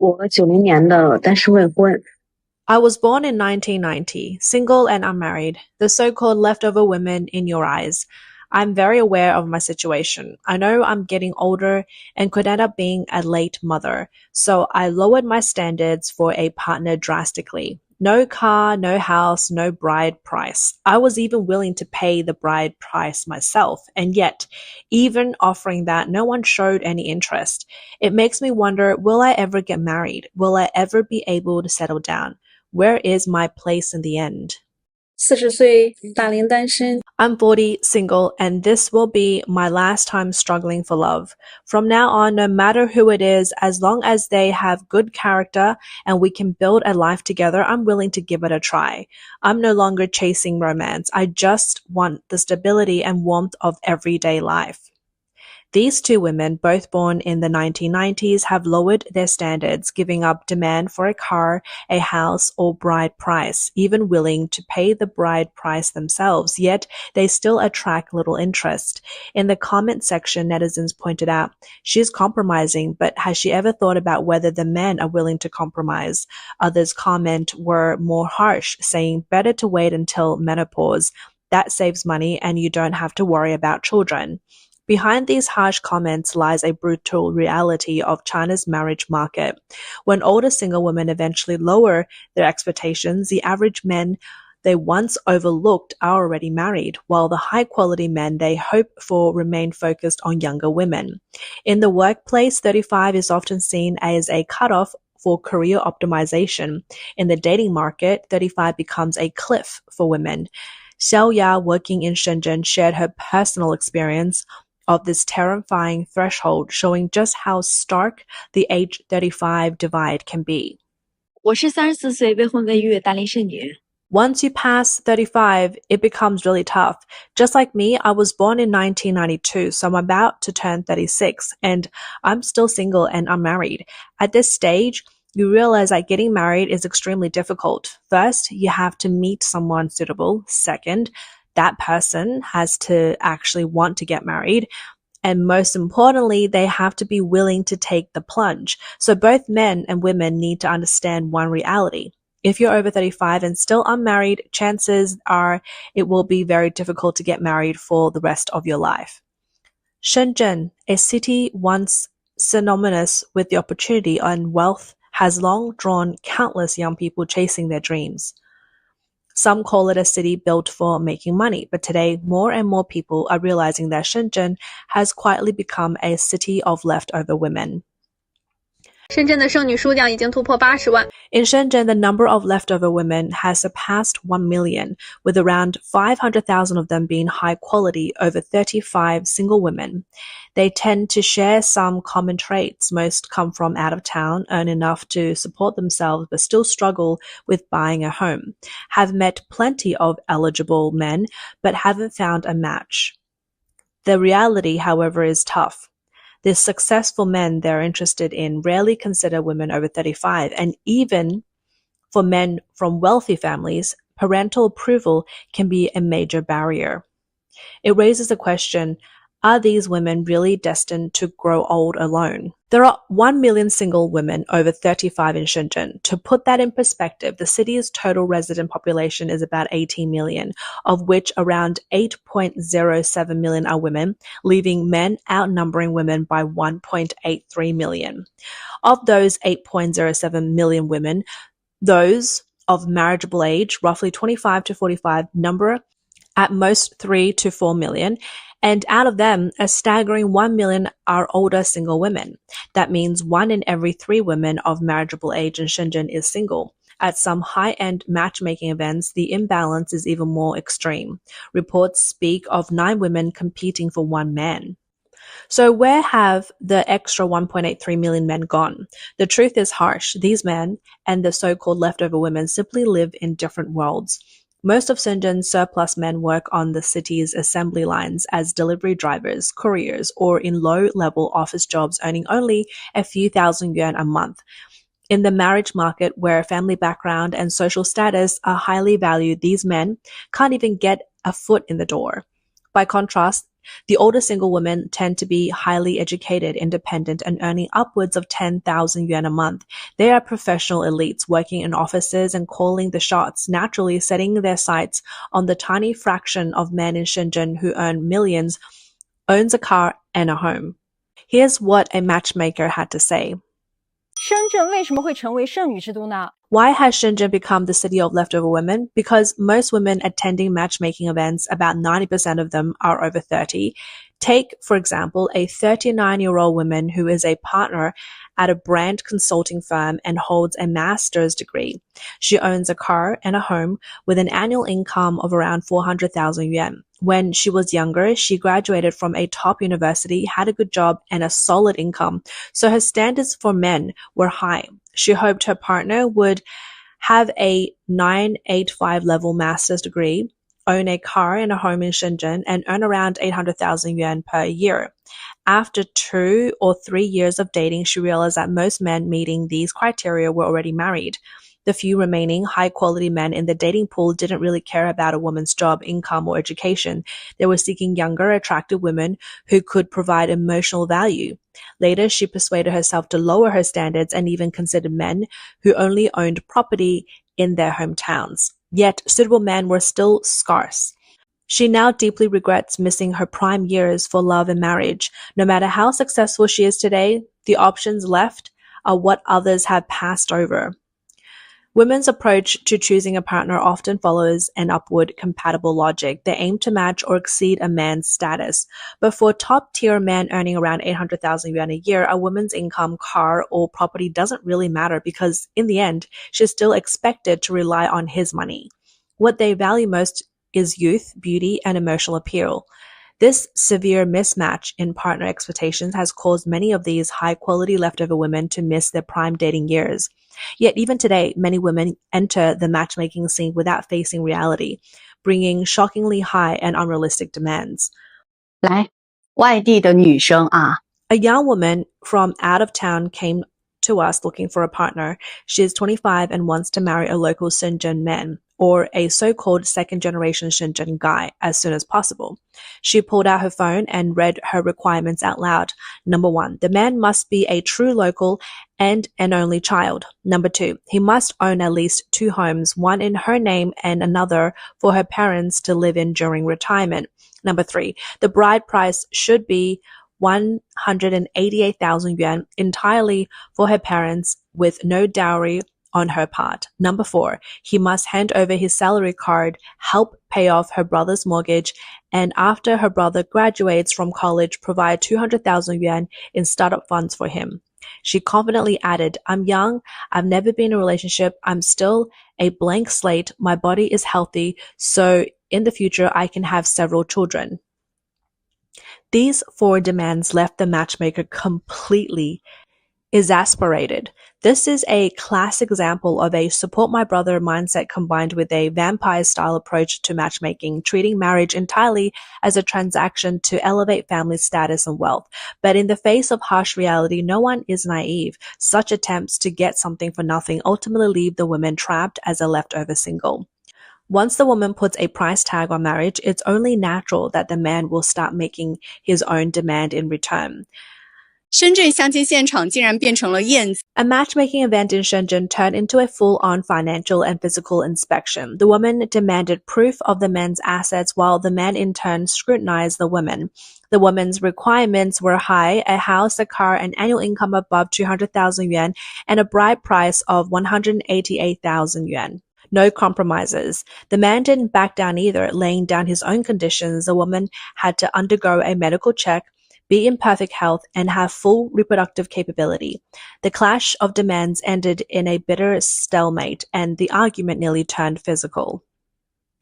我90年的，单身未婚。I was born in 1990, single and unmarried, the so-called leftover women in your eyes. I'm very aware of my situation. I know I'm getting older and could end up being a late mother, so I lowered my standards for a partner drastically. No car, no house, no bride price. I was even willing to pay the bride price myself, and yet, even offering that, no one showed any interest. It makes me wonder, will I ever get married? Will I ever be able to settle down? Where is my place in the end? 40岁，大龄单身。I'm 40, single, and this will be my last time struggling for love. From now on, no matter who it is, as long as they have good character and we can build a life together, I'm willing to give it a try. I'm no longer chasing romance. I just want the stability and warmth of everyday life. These two women, both born in the 1990s, have lowered their standards, giving up demand for a car, a house, or bride price, even willing to pay the bride price themselves, yet they still attract little interest. In the comment section, netizens pointed out, she's compromising, but has she ever thought about whether the men are willing to compromise? Others' comment were more harsh, saying better to wait until menopause. That saves money and you don't have to worry about children. Behind these harsh comments lies a brutal reality of China's marriage market. When older single women eventually lower their expectations, the average men they once overlooked are already married, while the high-quality men they hope for remain focused on younger women. In the workplace, 35 is often seen as a cutoff for career optimization. In the dating market, 35 becomes a cliff for women. Xiao Ya, working in Shenzhen, shared her personal experience of this terrifying threshold, showing just how stark the age 35 divide can be. 我是34岁未婚未育大龄剩女。Once you pass 35, it becomes really tough. Just like me, I was born in 1992, so I'm about to turn 36, and I'm still single and unmarried. At this stage, you realize that getting married is extremely difficult. First, you have to meet someone suitable. Second, that person has to actually want to get married. And most importantly, they have to be willing to take the plunge. So both men and women need to understand one reality. If you're over 35 and still unmarried, chances are it will be very difficult to get married for the rest of your life. Shenzhen, a city once synonymous with the opportunity and wealth, has long drawn countless young people chasing their dreams. Some call it a city built for making money, but today more and more people are realizing that Shenzhen has quietly become a city of leftover women. 深圳的剩女数量已经突破80万。 In Shenzhen, the number of leftover women has surpassed 1 million, with around 500,000 of them being high-quality, over 35 single women. They tend to share some common traits. Most come from out of town, earn enough to support themselves, but still struggle with buying a home. Have met plenty of eligible men, but haven't found a match. The reality, however, is tough. The successful men they're interested in rarely consider women over 35, and even for men from wealthy families, parental approval can be a major barrier. It raises the question, are these women really destined to grow old alone? There are 1 million single women over 35 in Shenzhen. To put that in perspective, the city's total resident population is about 18 million, of which around 8.07 million are women, leaving men outnumbering women by 1.83 million. Of those 8.07 million women, those of marriageable age, roughly 25 to 45, number at most 3 to 4 million, and out of them, a staggering 1 million are older single women. That means 1 in every 3 women of marriageable age in Shenzhen is single. At some high-end matchmaking events, the imbalance is even more extreme. Reports speak of 9 women competing for 1 man. So where have the extra 1.83 million men gone? The truth is harsh. These men and the so-called leftover women simply live in different worlds. Most of Shenzhen's surplus men work on the city's assembly lines as delivery drivers, couriers, or in low-level office jobs earning only a few thousand yuan a month. In the marriage market, where family background and social status are highly valued, these men can't even get a foot in the door. By contrast, The older single women tend to be highly educated, independent, and earning upwards of 10,000 yuan a month. They are professional elites working in offices and calling the shots, naturally setting their sights on the tiny fraction of men in Shenzhen who earn millions, owns a car and a home. Here's what a matchmaker had to say. 深圳为什么会成为剩女之都呢？ Why has Shenzhen become the city of leftover women? Because most women attending matchmaking events, about 90% of them are over 30. Take, for example, a 39-year-old woman who is a partner at a brand consulting firm and holds a master's degree. She owns a car and a home with an annual income of around 400,000 yuan. When she was younger, she graduated from a top university, had a good job and a solid income, so her standards for men were high. She hoped her partner would have a 985 level master's degree, own a car and a home in Shenzhen, and earn around 800,000 yuan per year. After 2 or 3 years of dating, she realized that most men meeting these criteria were already married. The few remaining high-quality men in the dating pool didn't really care about a woman's job, income, or education. They were seeking younger, attractive women who could provide emotional value. Later, she persuaded herself to lower her standards and even considered men who only owned property in their hometowns. Yet, suitable men were still scarce. She now deeply regrets missing her prime years for love and marriage. No matter how successful she is today, the options left are what others have passed over. Women's approach to choosing a partner often follows an upward compatible logic. They aim to match or exceed a man's status. But for top-tier men earning around 800,000 yuan a year, a woman's income, car, or property doesn't really matter because, in the end, she's still expected to rely on his money. What they value most is youth, beauty, and emotional appeal. This severe mismatch in partner expectations has caused many of these high-quality leftover women to miss their prime dating years. Yet even today, many women enter the matchmaking scene without facing reality, bringing shockingly high and unrealistic demands. 来，外地的女生啊， A young woman from out of town came to us looking for a partner. She is 25 and wants to marry a local Shenzhen man, or a so-called second-generation Shenzhen guy, as soon as possible. She pulled out her phone and read her requirements out loud. Number 1, the man must be a true local and an only child. Number 2, he must own at least 2 homes, one in her name and another for her parents to live in during retirement. Number 3, the bride price should be 188,000 yuan entirely for her parents with no dowry on her part. Number 4, he must hand over his salary card, help pay off her brother's mortgage, and after her brother graduates from college, provide 200,000 yuan in startup funds for him. She confidently added, I'm young, I've never been in a relationship, I'm still a blank slate, my body is healthy, so in the future I can have several children. These 4 demands left the matchmaker completely exasperated. This is a classic example of a support my brother mindset combined with a vampire-style approach to matchmaking, treating marriage entirely as a transaction to elevate family status and wealth. But in the face of harsh reality, no one is naive. Such attempts to get something for nothing ultimately leave the women trapped as a leftover single. Once the woman puts a price tag on marriage, it's only natural that the man will start making his own demand in return. 深圳相亲现场竟然变成了燕子。 A matchmaking event in Shenzhen turned into a full-on financial and physical inspection. The woman demanded proof of the man's assets while the man in turn scrutinized the woman. The woman's requirements were high: a house, a car, an annual income above 200,000 yuan, and a bride price of 188,000 yuan. No compromises. The man didn't back down either, laying down his own conditions. The woman had to undergo a medical check, be in perfect health, and have full reproductive capability. The clash of demands ended in a bitter stalemate, and the argument nearly turned physical.